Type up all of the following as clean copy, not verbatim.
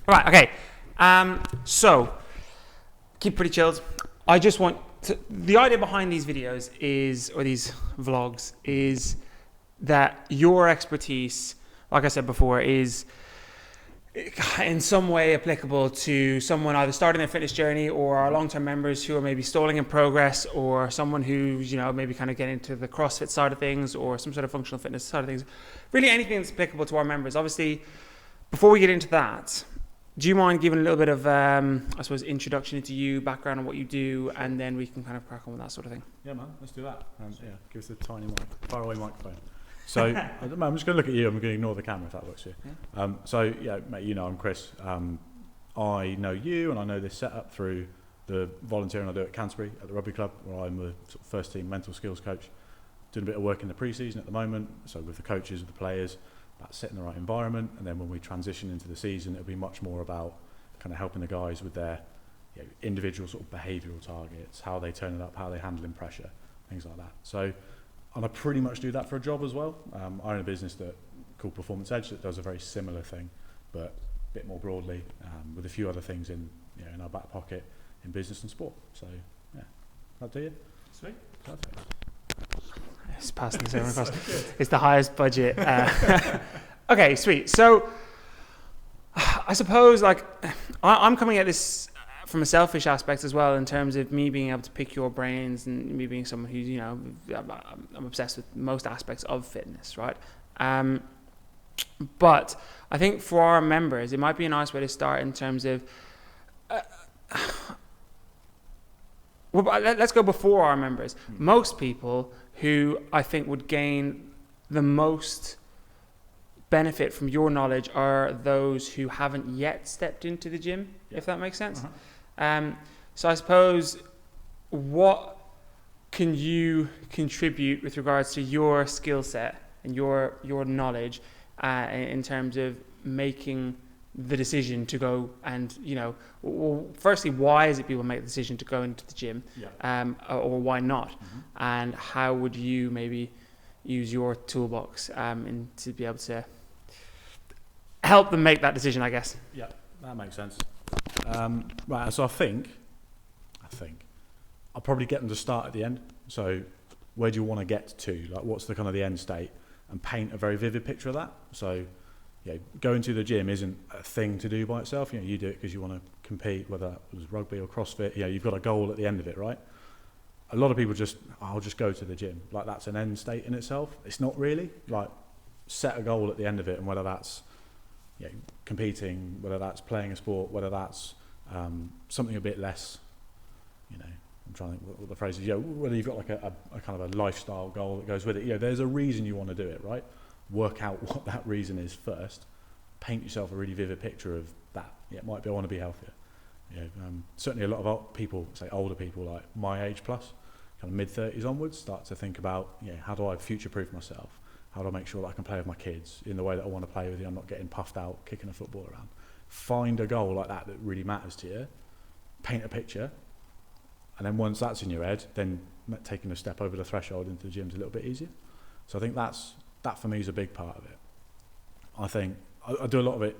All right, okay. So, keep pretty chilled. I just want to, the idea behind these videos is, or these vlogs, is that your expertise, like I said before, is in some way applicable to someone either starting their fitness journey or our long-term members who are maybe stalling in progress, or someone who's, you know, maybe kind of getting into the CrossFit side of things or some sort of functional fitness side of things. Really anything that's applicable to our members. Obviously, before we get into that, do you mind giving a little bit of, I suppose, introduction into you, background on what you do, and then we can kind of crack on with that sort of thing? Yeah, man, let's do that. Give us a tiny faraway microphone. So I'm just going to look at you. I'm going to ignore the camera if that works for you. Yeah. Mate, you know I'm Chris. I know you, and I know this setup through the volunteering I do at Canterbury at the rugby club, where I'm the sort of first team mental skills coach. Doing a bit of work in the pre-season at the moment, so with the coaches, with the players, about setting the right environment, and then when we transition into the season, it'll be much more about kind of helping the guys with their individual sort of behavioural targets, how they turn it up, how they handle pressure, things like that. So, and I pretty much do that for a job as well. I own a business called Performance Edge that does a very similar thing, but a bit more broadly, with a few other things in our back pocket in business and sport. So, yeah, that do you? Sweet. Perfect. It's passing this over across. It's the highest budget. Okay, sweet. So, I suppose, like, I'm coming at this from a selfish aspect as well, in terms of me being able to pick your brains and me being someone who's, you know, I'm obsessed with most aspects of fitness, right? But I think for our members, it might be a nice way to start in terms of, well, let's go before our members. Most people who I think would gain the most benefit from your knowledge are those who haven't yet stepped into the gym, if that makes sense. So I suppose, what can you contribute with regards to your skill set and your knowledge in terms of making the decision to go and, you know, well, firstly, why is it people make the decision to go into the gym, or why not? And how would you maybe use your toolbox to be able to help them make that decision, I guess? Yeah, that makes sense. Right, so I think I'll probably get them to start at the end. So where do you want to get to? Like, what's the kind of the end state? And paint a very vivid picture of that. So, going to the gym isn't a thing to do by itself. You do it because you want to compete, whether it was rugby or CrossFit. You've got a goal at the end of it, right? A lot of people I'll just go to the gym. Like, that's an end state in itself. It's not really. Like, set a goal at the end of it, and whether that's competing, whether that's playing a sport, whether that's something a bit less, I'm trying to think what the phrase is, whether you've got like a kind of a lifestyle goal that goes with it. There's a reason you want to do it, right? Work out what that reason is first. Paint yourself a really vivid picture of that. It might be I want to be healthier. Certainly a lot of people, say older people, like my age plus, kind of mid-30s onwards, start to think about, how do I future-proof myself? How do I make sure that I can play with my kids in the way that I want to play with you? I'm not getting puffed out, kicking a football around. Find a goal like that really matters to you. Paint a picture. And then once that's in your head, then taking a step over the threshold into the gym is a little bit easier. So I think that for me is a big part of it. I think I do a lot of it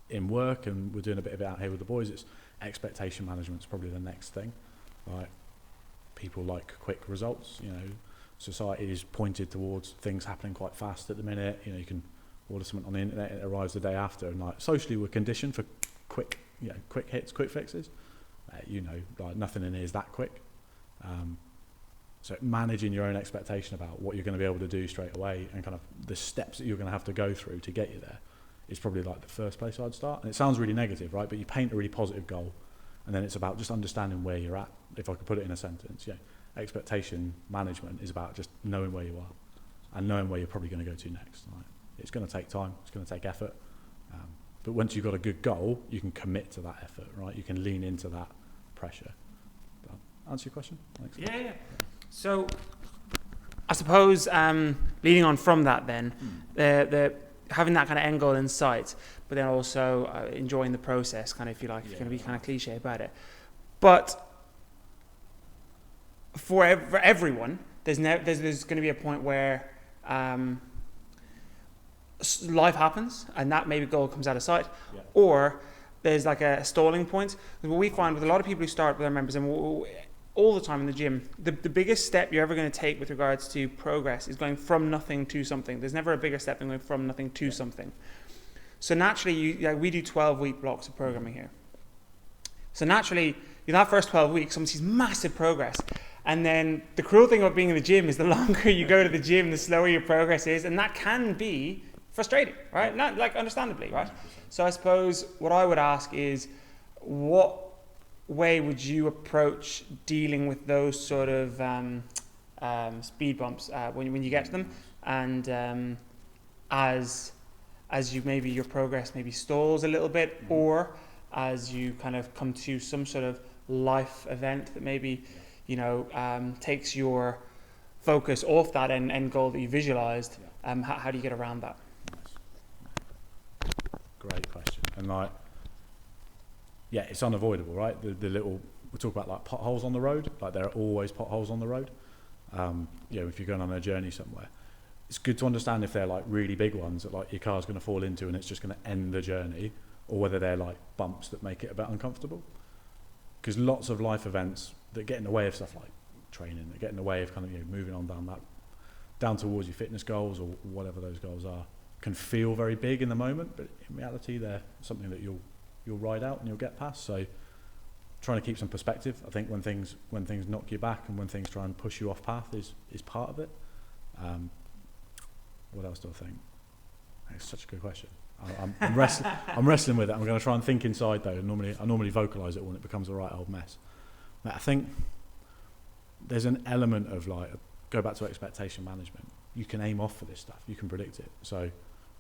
in work, and we're doing a bit of it out here with the boys. It's expectation management is probably the next thing. Like, people like quick results. Society is pointed towards things happening quite fast at the minute. You can order something on the internet, it arrives the day after, and like socially we're conditioned for quick hits, quick fixes. Like nothing in here is that quick. So managing your own expectation about what you're going to be able to do straight away, and kind of the steps that you're going to have to go through to get you there, is probably like the first place I'd start. And it sounds really negative, right? But you paint a really positive goal, and then it's about just understanding where you're at. If I could put it in a sentence, expectation management is about just knowing where you are and knowing where you're probably going to go to next. Right? It's going to take time, it's going to take effort, but once you've got a good goal, you can commit to that effort, right? You can lean into that pressure. But answer your question? Thanks. Yeah. So I suppose leading on from that, then the having that kind of end goal in sight, but then also enjoying the process, kind of, if you like, if you're going to be kind of cliche about it. But for everyone, there's going to be a point where life happens, and that maybe goal comes out of sight, or there's like a stalling point. What we find with a lot of people who start with our members, and all the time in the gym, the biggest step you're ever going to take with regards to progress is going from nothing to something. There's never a bigger step than going from nothing to something. So naturally, we do 12-week blocks of programming here. So naturally, in that first 12 weeks, someone sees massive progress. And then the cruel thing about being in the gym is the longer you go to the gym, the slower your progress is. And that can be frustrating, right? Not, like, understandably, right? So I suppose what I would ask is, what way would you approach dealing with those sort of speed bumps when you get to them? And as you maybe your progress maybe stalls a little bit, or as you kind of come to some sort of life event that maybe, takes your focus off that end goal that you visualized, how do you get around that? Great question. And it's unavoidable, right? The little, we talk about like potholes on the road, like there are always potholes on the road. If you're going on a journey somewhere, it's good to understand if they're like really big ones that like your car's going to fall into and it's just going to end the journey, or whether they're like bumps that make it a bit uncomfortable. Because lots of life events that get in the way of stuff like training, that get in the way of kind of moving on down towards your fitness goals or whatever those goals are, can feel very big in the moment, but in reality they're something that you'll ride out and you'll get past. So trying to keep some perspective, I think when things knock you back and when things try and push you off path is part of it. What else do I think? It's such a good question. I'm wrestling with it. I'm going to try and think inside though. I normally vocalise it when it becomes a right old mess. But I think there's an element of go back to expectation management. You can aim off for this stuff. You can predict it. So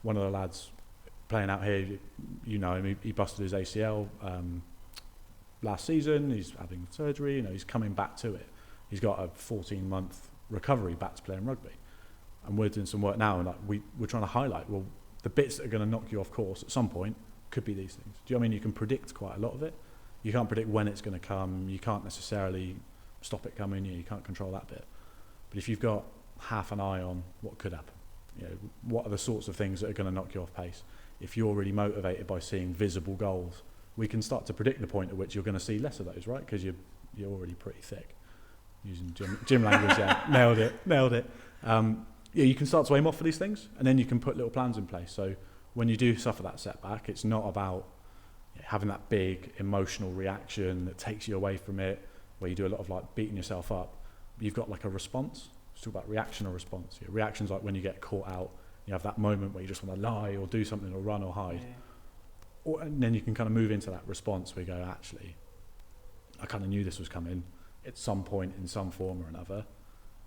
one of the lads playing out here, he busted his ACL last season. He's having surgery. He's coming back to it. He's got a 14-month recovery back to playing rugby. And we're doing some work now, and we're trying to highlight, well, the bits that are going to knock you off course at some point could be these things. Do you know what I mean? You can predict quite a lot of it. You can't predict when it's going to come. You can't necessarily stop it coming. You can't control that bit. But if you've got half an eye on what could happen, what are the sorts of things that are going to knock you off pace? If you're really motivated by seeing visible goals, we can start to predict the point at which you're going to see less of those, right? Because you're already pretty thick. Using gym language there. Nailed it. You can start to aim off for these things, and then you can put little plans in place. So when you do suffer that setback, it's not about having that big emotional reaction that takes you away from it, where you do a lot of beating yourself up. You've got a response. Let's talk about reaction or response. Reaction's like when you get caught out, you have that moment where you just want to lie or do something or run or hide. Yeah. And then you can kind of move into that response where you go, actually, I kind of knew this was coming at some point in some form or another.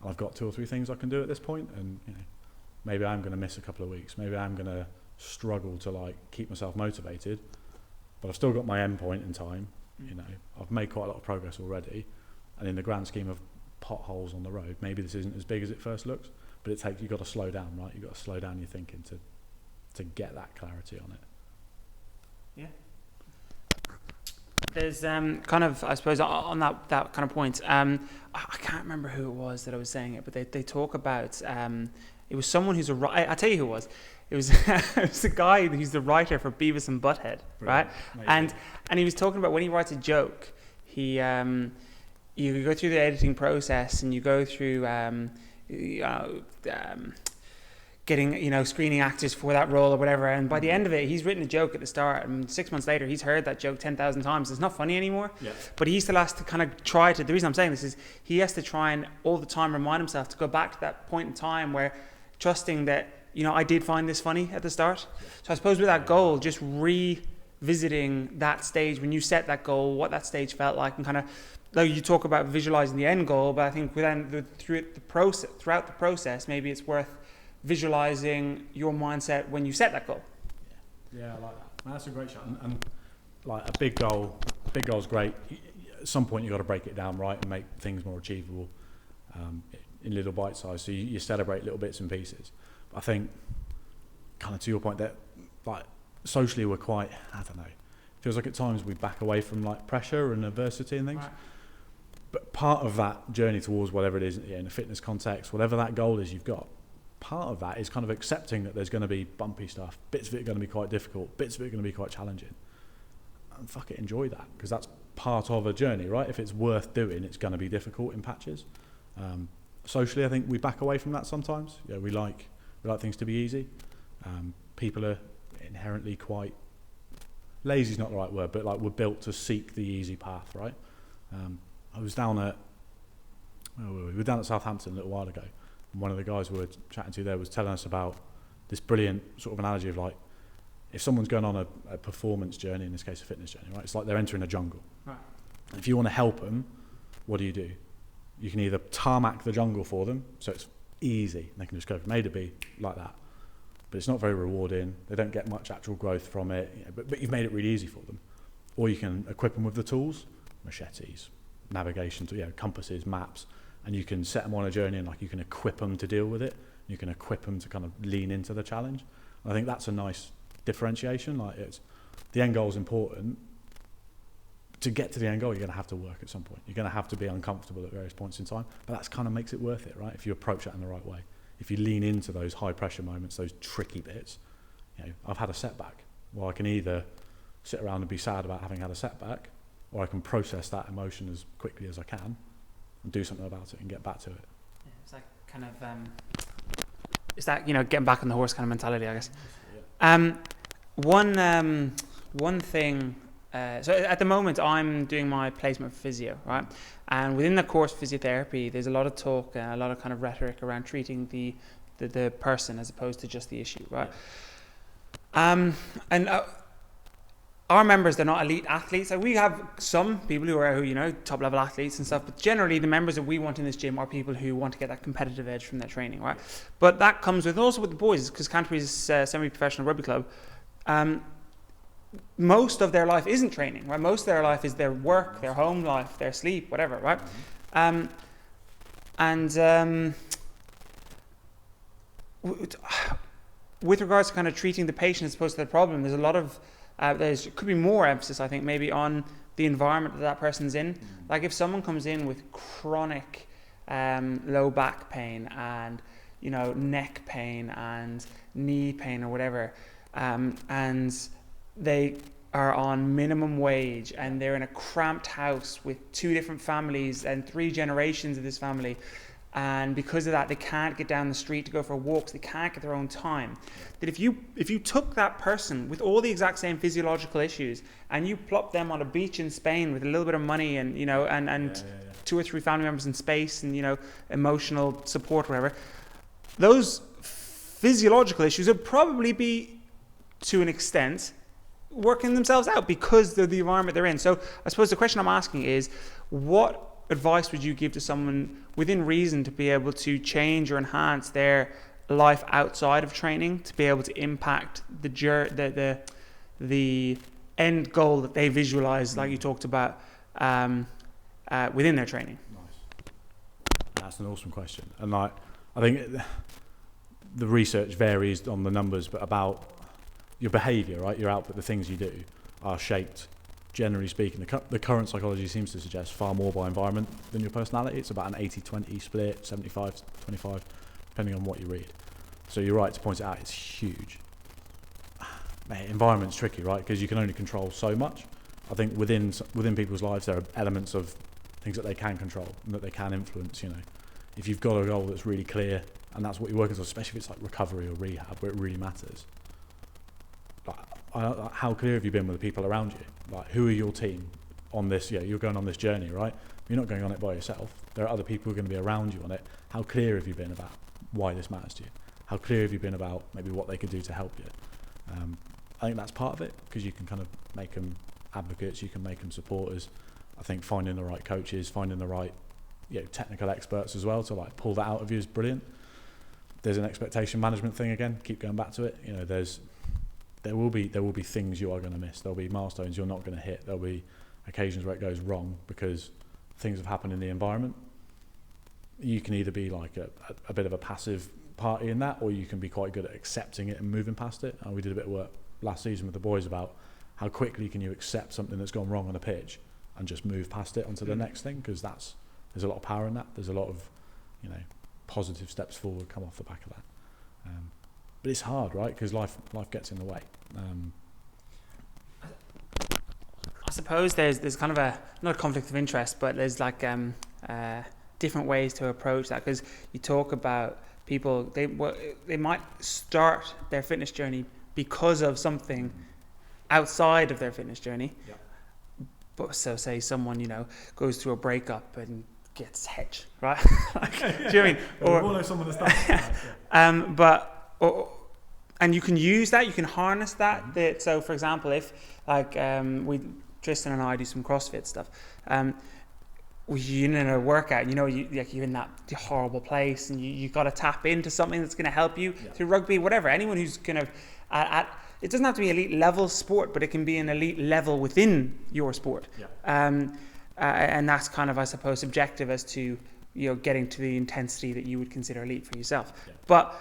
I've got 2 or 3 things I can do at this point, and maybe I'm going to miss a couple of weeks. Maybe I'm going to struggle to keep myself motivated, but I've still got my end point in time. I've made quite a lot of progress already, and in the grand scheme of potholes on the road, maybe this isn't as big as it first looks. But you've got to slow down, right? You've got to slow down your thinking to get that clarity on it. Yeah. There's kind of, I suppose, on that kind of point, I can't remember who it was that I was saying it, but they talk about, it was someone who's I'll tell you who it was. It was, it was a guy who's the writer for Beavis and Butthead, right? And he was talking about when he writes a joke, you go through the editing process and you go through getting, screening actors for that role or whatever. And by the end of it, he's written a joke at the start, and 6 months later, he's heard that joke 10,000 times. It's not funny anymore. Yeah. But he still has to kind of try to, the reason I'm saying this is he has to try and all the time remind himself to go back to that point in time where trusting that, I did find this funny at the start. Yeah. So I suppose with that goal, just revisiting that stage when you set that goal, what that stage felt like, and kind of, though you talk about visualizing the end goal, but I think then throughout the process, maybe it's worth visualizing your mindset when you set that goal. Yeah, I like that. That's a great shot. And a big goal's great. At some point, you've got to break it down right and make things more achievable in little bite size. So you celebrate little bits and pieces. But I think, kind of to your point, that socially we're quite, feels like at times we back away from pressure and adversity and things. Right. But part of that journey towards whatever it is in a fitness context, whatever that goal is you've got, part of that is kind of accepting that there's going to be bumpy stuff. Bits of it are going to be quite difficult. Bits of it are going to be quite challenging. and fuck it, enjoy that, because that's part of a journey, right? If it's worth doing, it's going to be difficult in patches. Socially, I think we back away from that sometimes. Yeah, we like things to be easy. People are inherently quite lazy is not the right word, but like we're built to seek the easy path, right? I was down at we were down at Southampton a little while ago, and one of the guys we were chatting to there was telling us about this brilliant sort of analogy of like, if someone's going on a performance journey, in this case a fitness journey, right? It's like they're entering a jungle. Right. If you want to help them, what do? You can either tarmac the jungle for them, so it's easy, and they can just go from A to B like that. But it's not very rewarding. They don't get much actual growth from it, you know, but you've made it really easy for them. Or you can equip them with the tools, machetes, navigation, compasses, maps, and you can set them on a journey, and like you can equip them to deal with it. You can equip them to kind of lean into the challenge. And I think that's a nice differentiation. Like, it's the end goal is important. To get to the end goal, you're going to have to work at some point. You're going to have to be uncomfortable at various points in time, but that's kind of makes it worth it, right? If you approach that in the right way, if you lean into those high pressure moments, those tricky bits. You know, I've had a setback. Well, I can either sit around and be sad about having had a setback, or I can process that emotion as quickly as I can and do something about it and get back to it. Yeah, it's like kind of it's that, you know, getting back on the horse kind of mentality, I guess. Yeah. One thing. So at the moment, I'm doing my placement for physio, right? And within the course physiotherapy, there's a lot of talk, a lot of kind of rhetoric around treating the person as opposed to just the issue, right? And our members, they're not elite athletes. Like, we have some people who are, you know, top level athletes and stuff, but generally the members that we want in this gym are people who want to get that competitive edge from their training, right? But that comes with also with the boys, because Canterbury's semi-professional rugby club. Most of their life isn't training, right? Most of their life is their work, their home life, their sleep, whatever, right? With regards to kind of treating the patient as opposed to the problem, there's a lot of could be more emphasis, I think, maybe on the environment that person's in. Like, if someone comes in with chronic low back pain and, you know, neck pain and knee pain or whatever, and they are on minimum wage and they're in a cramped house with 2 different families and 3 generations of this family, and because of that they can't get down the street to go for walks, they can't get their own time, that if you took that person with all the exact same physiological issues and you plop them on a beach in Spain with a little bit of money and, you know, and 2 or 3 family members in space and, you know, emotional support, whatever, those physiological issues would probably be, to an extent, working themselves out because of the environment they're in. So I suppose the question I'm asking is, what advice would you give to someone within reason to be able to change or enhance their life outside of training, to be able to impact the end goal that they visualize, like you talked about, within their training? Nice. That's an awesome question. And like, I think the research varies on the numbers, but about your behaviour, right, your output, the things you do, are shaped, generally speaking, the current psychology seems to suggest, far more by environment than your personality. It's about an 80-20 split, 75-25, depending on what you read. So you're right to point it out, it's huge. Mate, environment's tricky, right, because you can only control so much. I think within people's lives there are elements of things that they can control and that they can influence, you know. If you've got a goal that's really clear and that's what you're working on, especially if it's like recovery or rehab, where it really matters. Like, how clear have you been with the people around you? Like, who are your team on this? Yeah, you're going on this journey, right? You're not going on it by yourself. There are other people who are going to be around you on it. How clear have you been about why this matters to you? How clear have you been about maybe what they could do to help you? I think that's part of it, because you can kind of make them advocates, you can make them supporters. I think finding the right coaches, finding the right, you know, technical experts as well to like pull that out of you is brilliant. There's an expectation management thing again. Keep going back to it. You know, there will be things you are going to miss. There'll be milestones you're not going to hit. There'll be occasions where it goes wrong because things have happened in the environment. You can either be like a bit of a passive party in that, or you can be quite good at accepting it and moving past it. And we did a bit of work last season with the boys about how quickly can you accept something that's gone wrong on a pitch and just move past it onto the next thing, because there's a lot of power in that. There's a lot of, you know, positive steps forward come off the back of that. But it's hard, right? Because life gets in the way. suppose there's kind of not a conflict of interest, but there's like different ways to approach that, because you talk about people, they might start their fitness journey because of something outside of their fitness journey. Yeah. But so say someone, goes through a breakup and gets hedge, right? Do you know what I mean? Or we all know someone that's done that, and you can use that, you can harness that. So for example, if Tristan and I do some CrossFit stuff, you're in a workout, you're in that horrible place, and you got to tap into something that's going to help you through rugby, whatever. Anyone who's kind of it doesn't have to be elite level sport, but it can be an elite level within your sport. And that's kind of, I suppose, subjective as to getting to the intensity that you would consider elite for yourself. But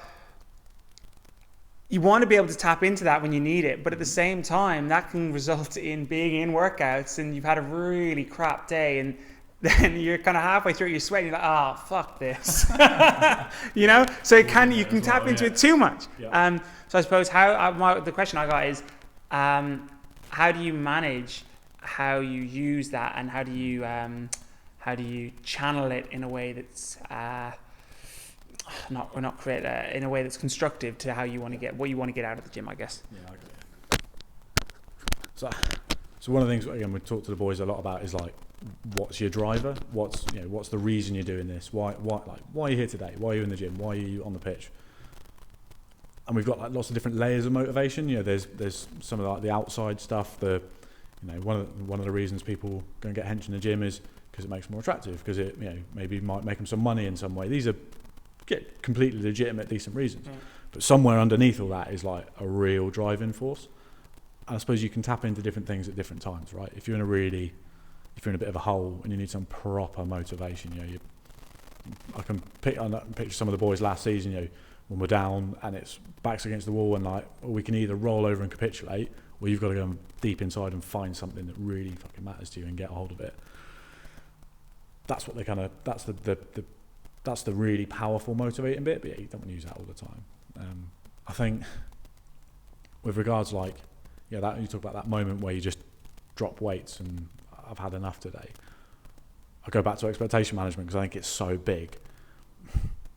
you want to be able to tap into that when you need it, but at the same time, that can result in being in workouts and you've had a really crap day, and then you're kind of halfway through, you're sweating, you're like, oh, fuck this. So you can tap into it too much. So I suppose the question I got is, how do you manage how you use that, and how do you channel it in a way that's in a way that's constructive to how you want to get what you want to get out of the gym, I guess. Yeah, I get it. So one of the things, again, we talk to the boys a lot about is like, what's your driver? What's the reason you're doing this? Why are you here today? Why are you in the gym? Why are you on the pitch? And we've got like lots of different layers of motivation. There's some of like the outside stuff. One of the reasons people go and get hench in the gym is because it makes them more attractive, because it maybe might make them some money in some way. These are completely legitimate, decent reasons. But somewhere underneath all that is like a real driving force. And I suppose you can tap into different things at different times, right? If you're in a bit of a hole and you need some proper motivation, I can picture some of the boys last season, when we're down and it's backs against the wall, and like, we can either roll over and capitulate, or you've got to go deep inside and find something that really fucking matters to you and get a hold of it. That's what that's the really powerful motivating bit, but you don't want to use that all the time. I think with regards that you talk about that moment where you just drop weights and I've had enough today. I go back to expectation management because I think it's so big.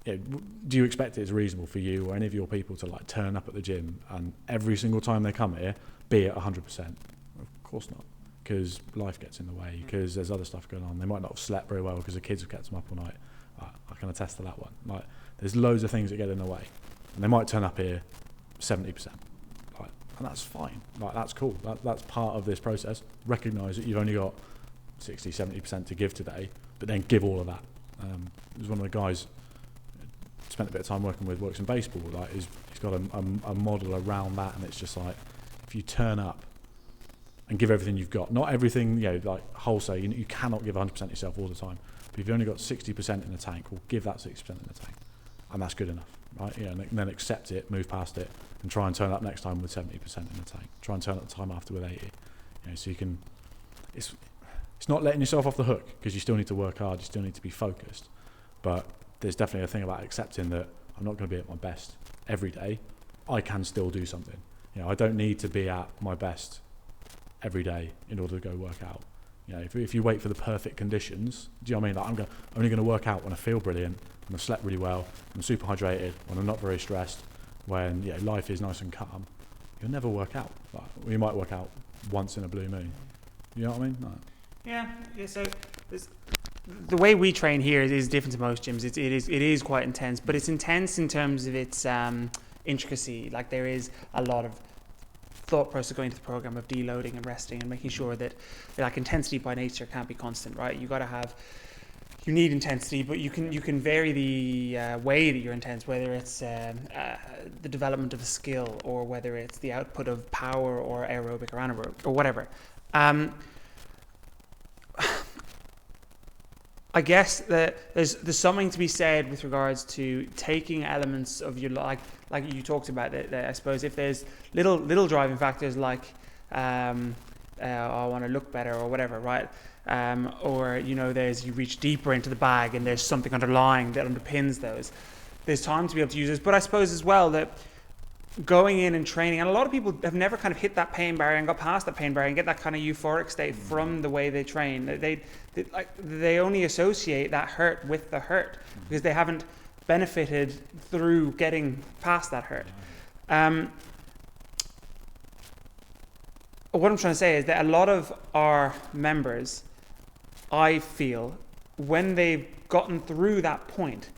Do you expect it is reasonable for you or any of your people to like turn up at the gym and every single time they come here be at 100%? Of course not, because life gets in the way, because there's other stuff going on. They might not have slept very well because the kids have kept them up all night. I can attest to that one. Like, there's loads of things that get in the way, and they might turn up here 70%. And that's fine. That's cool. That's part of this process. Recognise that you've only got 60, 70% to give today, but then give all of that. There's one of the guys spent a bit of time working with, works in baseball. He's got a model around that, and it's just like, if you turn up and give everything you've got, not everything, wholesale. You cannot give 100% yourself all the time. But if you've only got 60% in the tank, well, give that 60% in the tank, and that's good enough, right? And then accept it, move past it, and try and turn up next time with 70% in the tank. Try and turn up the time after with 80. So you can. It's not letting yourself off the hook, because you still need to work hard. You still need to be focused. But there's definitely a thing about accepting that I'm not going to be at my best every day. I can still do something. I don't need to be at my best every day in order to go work out. If you wait for the perfect conditions, do you know what I mean? Like, I'm only going to work out when I feel brilliant, when I've slept really well, I'm super hydrated, when I'm not very stressed, when life is nice and calm. You'll never work out. You might work out once in a blue moon. You know what I mean? Like, yeah. So the way we train here is different to most gyms. It is quite intense, but it's intense in terms of its intricacy. Like, there is a lot of thought process going into the program of deloading and resting and making sure that intensity by nature can't be constant, right? You need intensity, but you can vary the way that you're intense, whether it's the development of a skill, or whether it's the output of power or aerobic or anaerobic or whatever. I guess that there's something to be said with regards to taking elements of your like you talked about that I suppose if there's little driving factors like I want to look better or whatever, right? Or you reach deeper into the bag and there's something underlying that underpins those. There's time to be able to use this, but I suppose as well that going in and training, and a lot of people have never kind of hit that pain barrier and got past that pain barrier and get that kind of euphoric state from the way they train. They only associate that hurt with the hurt because they haven't benefited through getting past that hurt. What I'm trying to say is that a lot of our members, I feel, when they've gotten through that point,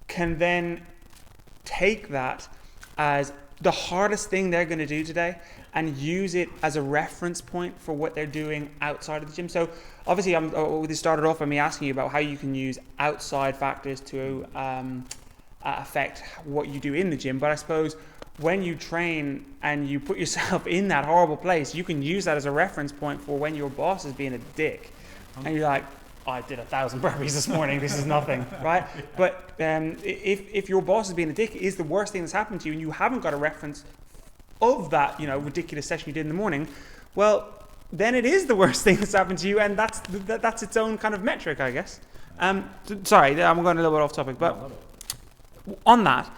can then take that as the hardest thing they're going to do today and use it as a reference point for what they're doing outside of the gym. So obviously this started off by me asking you about how you can use outside factors to affect what you do in the gym, but I suppose when you train and you put yourself in that horrible place, you can use that as a reference point for when your boss is being a dick and you're like, I did 1,000 burpees this morning, this is nothing, right? But if your boss is being a dick, it is the worst thing that's happened to you and you haven't got a reference of that, ridiculous session you did in the morning, well, then it is the worst thing that's happened to you, and that's its own kind of metric, I guess. Sorry, I'm going a little bit off topic, but on that,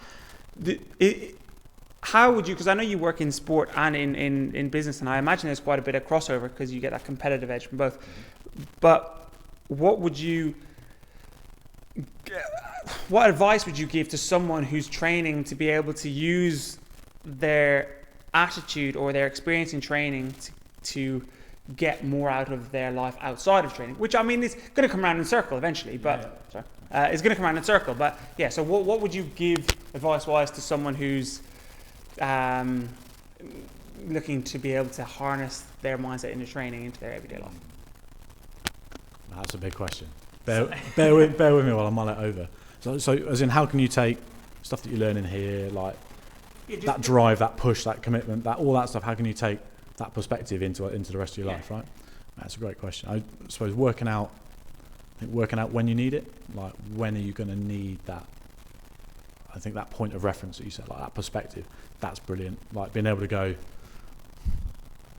how would you, because I know you work in sport and in business, and I imagine there's quite a bit of crossover because you get that competitive edge from both, but what advice would you give to someone who's training to be able to use their attitude or their experience in training to get more out of their life outside of training? Which, I mean, is going to come around in circle eventually, but it's going to come around in circle. But yeah, so what would you give advice-wise to someone who's looking to be able to harness their mindset into training into their everyday life? That's a big question. Bear with me while I mull it over. So as in, how can you take stuff that you learn in here, like that drive, that push, that commitment, that all that stuff, how can you take that perspective into the rest of your life, right? That's a great question. I suppose working out when you need it, like when are you going to need that? I think that point of reference that you said, like that perspective, that's brilliant. Like being able to go,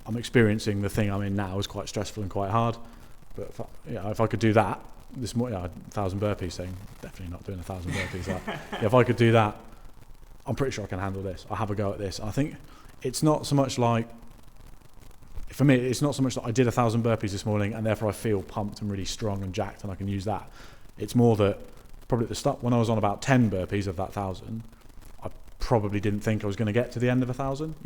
I'm experiencing the thing I'm in now is quite stressful and quite hard. But if I could do that this morning, 1,000 burpees thing, definitely not doing 1,000 burpees. If I could do that, I'm pretty sure I can handle this. I'll have a go at this. I think it's not so much like, for me, it's not so much that I did 1,000 burpees this morning and therefore I feel pumped and really strong and jacked and I can use that. It's more that probably at the start, when I was on about 10 burpees of that 1,000, I probably didn't think I was going to get to the end of 1,000.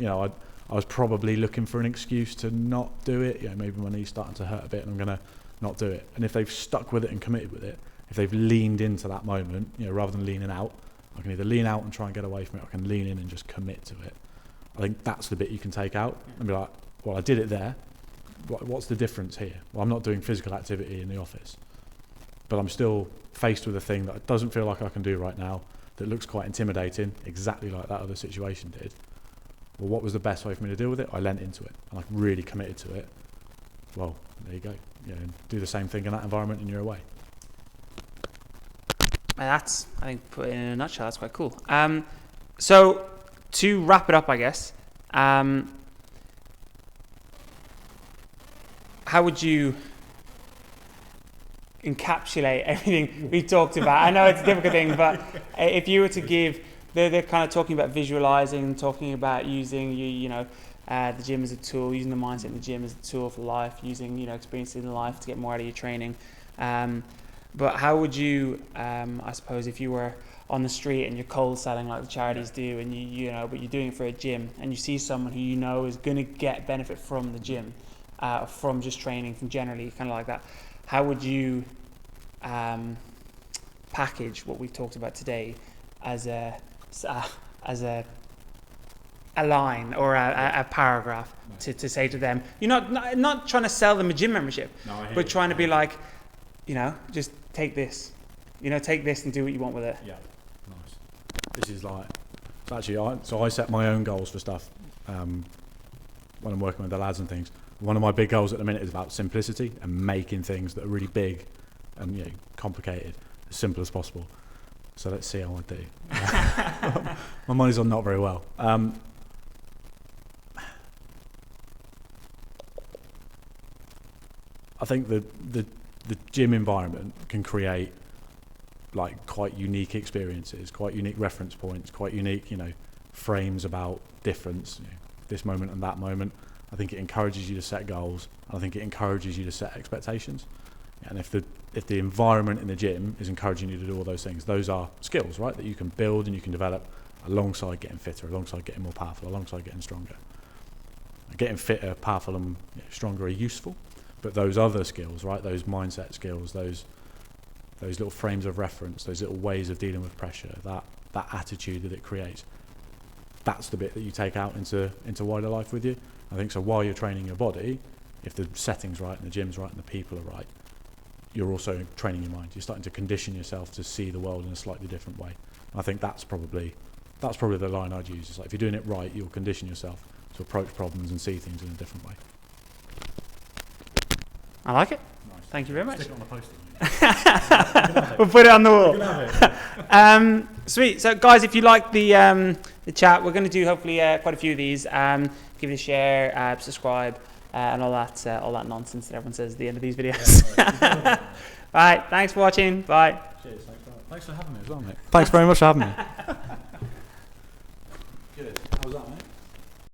I was probably looking for an excuse to not do it. Maybe my knee's starting to hurt a bit and I'm going to not do it. And if they've stuck with it and committed with it, if they've leaned into that moment, rather than leaning out, I can either lean out and try and get away from it, or I can lean in and just commit to it. I think that's the bit you can take out and be like, well, I did it there. What's the difference here? Well, I'm not doing physical activity in the office, but I'm still faced with a thing that doesn't feel like I can do right now, that looks quite intimidating, exactly like that other situation did. Well, what was the best way for me to deal with it? I leant into it and I really committed to it. Well, there you go. Do the same thing in that environment and you're away. That's, I think, put it in a nutshell, that's quite cool. So to wrap it up, I guess, how would you encapsulate everything we talked about? I know it's a difficult thing, but if you were to give, they're kind of talking about visualizing, talking about using the gym as a tool, using the mindset in the gym as a tool for life, using experiences in life to get more out of your training. But how would you, I suppose, if you were on the street and you're cold selling like the charities do, and but you're doing it for a gym, and you see someone who is going to get benefit from the gym, from just training, from generally kind of like that, how would you package what we've talked about today as a line or a paragraph to say to them? You're not trying to sell them a gym membership, but trying to be like, just take this, take this and do what you want with it. Yeah, nice. This is like, so I set my own goals for stuff when I'm working with the lads and things. One of my big goals at the minute is about simplicity and making things that are really big and complicated as simple as possible. So let's see how I do. My money's on not very well. I think the gym environment can create like quite unique experiences, quite unique reference points, quite unique, frames about difference, this moment and that moment. I think it encourages you to set goals. I think it encourages you to set expectations. And if the environment in the gym is encouraging you to do all those things, those are skills, right, that you can build and you can develop alongside getting fitter, alongside getting more powerful, alongside getting stronger. Getting fitter, powerful, and stronger are useful, but those other skills, right, those mindset skills, those little frames of reference, those little ways of dealing with pressure, that attitude that it creates, that's the bit that you take out into wider life with you. I think so. While you're training your body, if the setting's right and the gym's right and the people are right, you're also training your mind. You're starting to condition yourself to see the world in a slightly different way. And I think that's probably the line I'd use. It's like, if you're doing it right, you'll condition yourself to approach problems and see things in a different way. I like it. Nice. Thank you very much. Stick it on the poster. We'll put it on the wall. You can have it. Sweet. So, guys, if you like the chat, we're going to do hopefully quite a few of these. Give it a share, subscribe, and all that nonsense that everyone says at the end of these videos. Right. Thanks for watching. Bye. Cheers. Thanks for having me as well, mate. Thanks very much for having me. Good. How was that, mate?